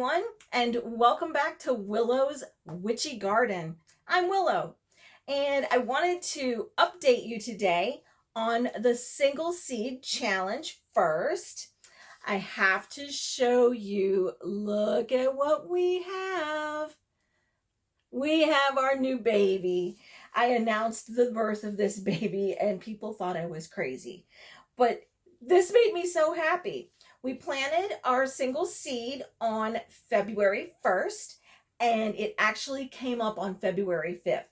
everyone, and welcome back to Willow's Witchy Garden. I'm Willow, and I wanted to update you today on the single seed challenge first. I have to show you, look at what we have. We have our new baby. I announced the birth of this baby and people thought I was crazy, but this made me so happy. We planted our single seed on February 1st, and it actually came up on February 5th.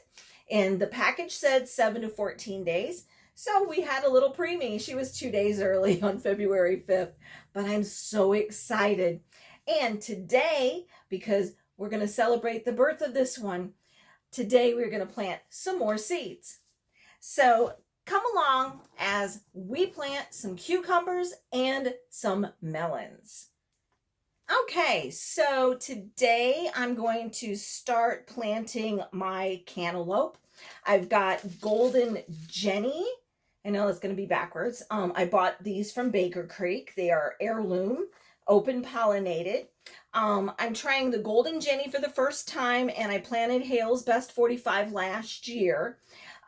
And the package said 7 to 14 days. So we had a little preemie. She was 2 days early on February 5th, but I'm so excited. And today, because we're going to celebrate the birth of this one, today we're going to plant some more seeds. So come along as we plant some cucumbers and some melons. Okay, so today I'm going to start planting my cantaloupe. I've got Golden Jenny. I know it's going to be backwards. I bought these from Baker Creek. They are heirloom, open pollinated. I'm trying the Golden Jenny for the first time, and I planted Hale's Best 45 last year.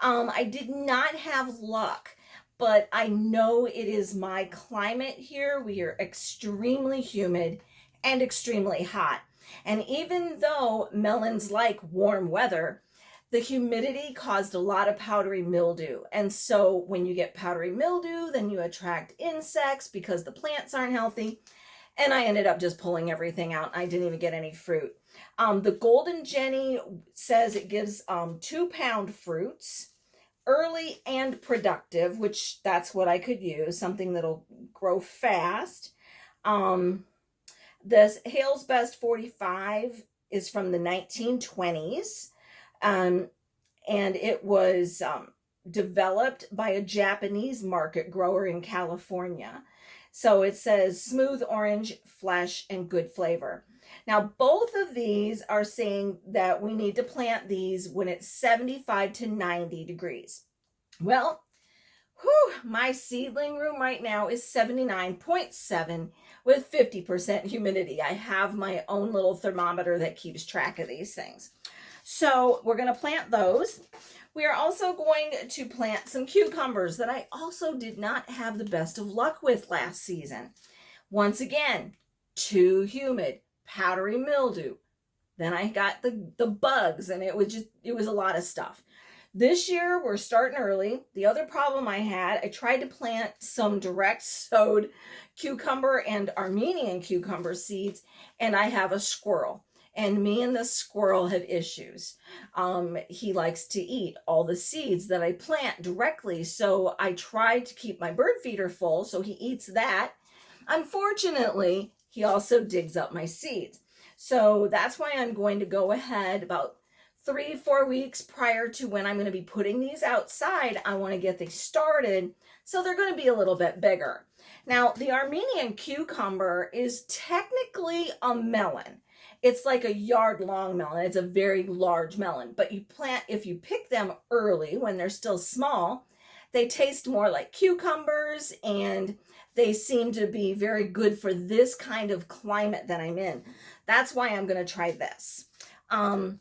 I did not have luck, but I know it is my climate here. We are extremely humid and extremely hot. And even though melons like warm weather, the humidity caused a lot of powdery mildew. And so when you get powdery mildew, then you attract insects because the plants aren't healthy. And I ended up just pulling everything out. I didn't even get any fruit. The Golden Jenny says it gives 2-pound fruits, early and productive, which that's what I could use, something that'll grow fast. This Hale's Best 45 is from the 1920s, and it was developed by a Japanese market grower in California. So it says smooth orange, flesh, and good flavor. Now, both of these are saying that we need to plant these when it's 75 to 90 degrees. Well, my seedling room right now is 79.7 with 50% humidity. I have my own little thermometer that keeps track of these things. So we're going to plant those. We are also going to plant some cucumbers that I also did not have the best of luck with last season. Once again, too humid, powdery mildew. Then I got the bugs, and it was a lot of stuff. This year, we're starting early. The other problem I had, I tried to plant some direct sowed cucumber and Armenian cucumber seeds, and I have a squirrel. And me and the squirrel have issues. He likes to eat all the seeds that I plant directly. So I tried to keep my bird feeder full, so he eats that. Unfortunately, he also digs up my seeds. So that's why I'm going to go ahead about 3-4 weeks prior to when I'm going to be putting these outside. I want to get these started, so they're going to be a little bit bigger. Now, the Armenian cucumber is technically a melon. It's like a yard-long melon. It's a very large melon. But if you pick them early when they're still small, they taste more like cucumbers, and they seem to be very good for this kind of climate that I'm in. That's why I'm going to try this. I'm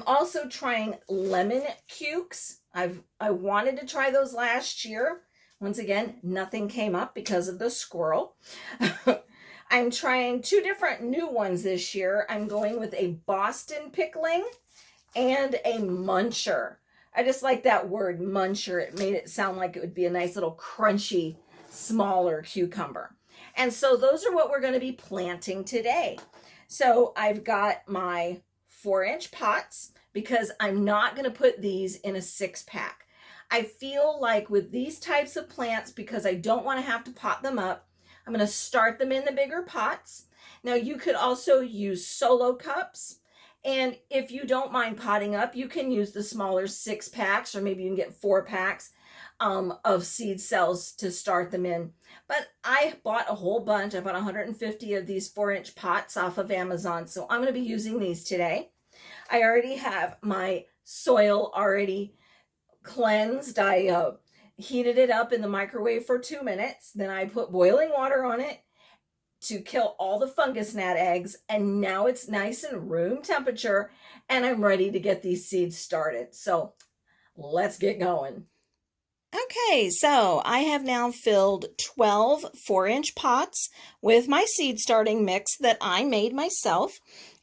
also trying lemon cukes. I wanted to try those last year. Once again, nothing came up because of the squirrel. I'm trying 2 different new ones this year. I'm going with a Boston pickling and a muncher. I just like that word, muncher. It made it sound like it would be a nice little crunchy, smaller cucumber. And so those are what we're going to be planting today. So I've got my 4-inch pots because I'm not going to put these in a 6-pack. I feel like with these types of plants, because I don't want to have to pot them up, I'm going to start them in the bigger pots. Now, you could also use solo cups. And if you don't mind potting up, you can use the smaller 6-packs, or maybe you can get 4-packs of seed cells to start them in. But I bought a whole bunch. I bought 150 of these 4-inch pots off of Amazon. So I'm going to be using these today. I already have my soil already cleansed. I heated it up in the microwave for 2 minutes. Then I put boiling water on it, to kill all the fungus gnat eggs, and now it's nice and room temperature, and I'm ready to get these seeds started. So let's get going. Okay, so I have now filled 12 4-inch pots with my seed starting mix that I made myself.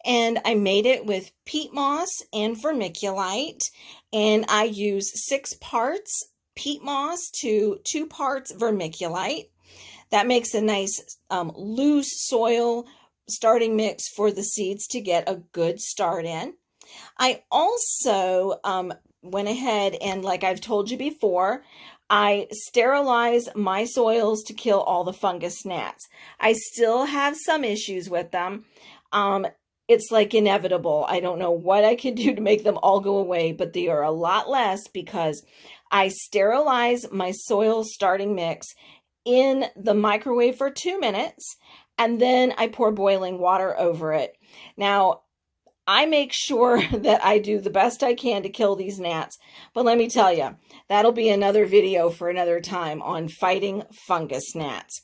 And I made it with peat moss and vermiculite. And I use 6 parts peat moss to 2 parts vermiculite. That makes a nice loose soil starting mix for the seeds to get a good start in. I also went ahead and, like I've told you before, I sterilize my soils to kill all the fungus gnats. I still have some issues with them. It's like inevitable. I don't know what I can do to make them all go away, but they are a lot less because I sterilize my soil starting mix in the microwave for 2 minutes, and then I pour boiling water over it. Now, I make sure that I do the best I can to kill these gnats, but let me tell you, that'll be another video for another time on fighting fungus gnats.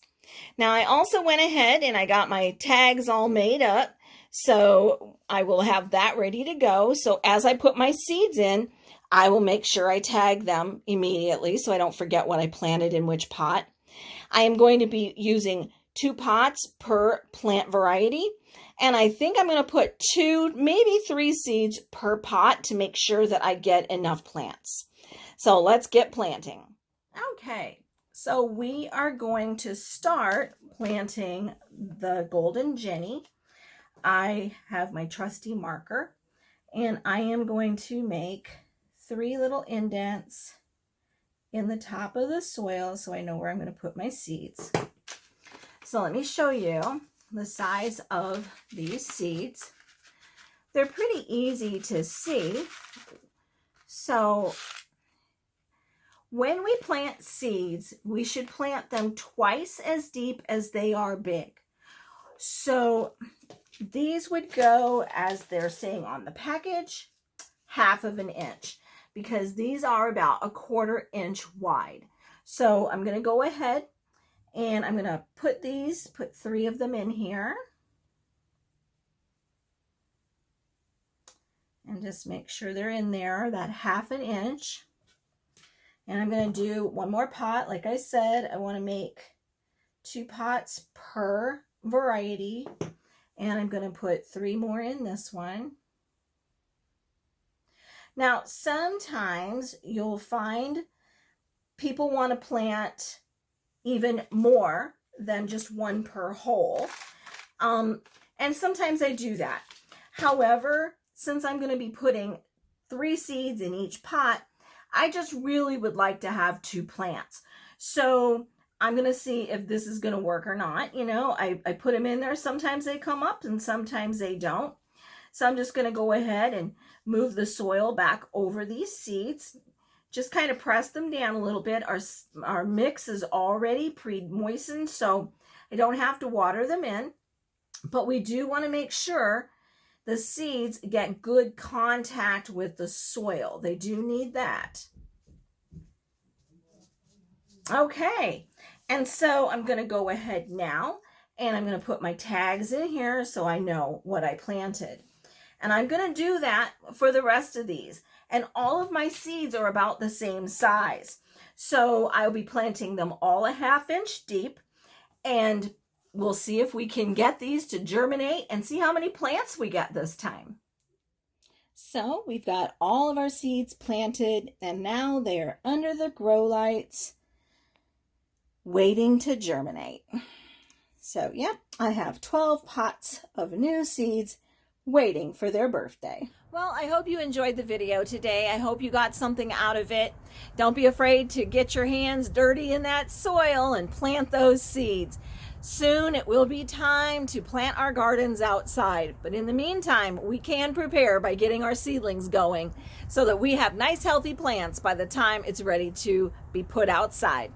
Now, I also went ahead and I got my tags all made up, so I will have that ready to go. So as I put my seeds in, I will make sure I tag them immediately so I don't forget what I planted in which pot. I am going to be using 2 pots per plant variety, and I think I'm going to put 2, maybe 3 seeds per pot to make sure that I get enough plants. So let's get planting. Okay, so we are going to start planting the Golden Jenny. I have my trusty marker, and I am going to make 3 little indents in the top of the soil so I know where I'm going to put my seeds. So let me show you the size of these seeds. They're pretty easy to see. So when we plant seeds, we should plant them twice as deep as they are big. So these would go, as they're saying on the package, 1/2 inch, because these are about 1/4 inch wide. So I'm going to go ahead and I'm going to put 3 of them in here. And just make sure they're in there, that 1/2 inch. And I'm going to do 1 more pot. Like I said, I want to make 2 pots per variety. And I'm going to put 3 more in this one. Now, sometimes you'll find people want to plant even more than just 1 per hole. And sometimes I do that. However, since I'm going to be putting 3 seeds in each pot, I just really would like to have 2 plants. So I'm going to see if this is going to work or not. You know, I put them in there. Sometimes they come up and sometimes they don't. So I'm just going to go ahead and move the soil back over these seeds. Just kind of press them down a little bit. Our mix is already pre-moistened, so I don't have to water them in. But we do want to make sure the seeds get good contact with the soil. They do need that. Okay, and so I'm going to go ahead now, and I'm going to put my tags in here so I know what I planted. And I'm going to do that for the rest of these. And all of my seeds are about the same size. So I'll be planting them all 1/2 inch deep. And we'll see if we can get these to germinate and see how many plants we get this time. So we've got all of our seeds planted. And now they are under the grow lights waiting to germinate. So, yep, I have 12 pots of new seeds waiting for their birthday. Well, I hope you enjoyed the video today. I hope you got something out of it. Don't be afraid to get your hands dirty in that soil and plant those seeds. Soon it will be time to plant our gardens outside. But in the meantime, we can prepare by getting our seedlings going so that we have nice healthy plants by the time it's ready to be put outside.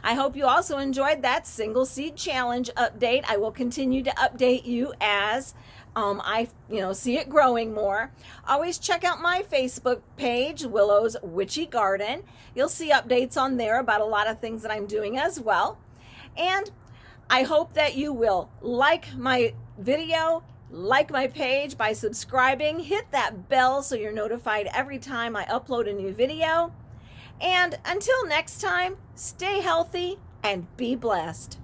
I hope you also enjoyed that single seed challenge update. I will continue to update you as I see it growing more. Always check out my Facebook page, Willow's Witchy Garden. You'll see updates on there about a lot of things that I'm doing as well. And I hope that you will like my video, like my page by subscribing, hit that bell so you're notified every time I upload a new video. And until next time, stay healthy and be blessed.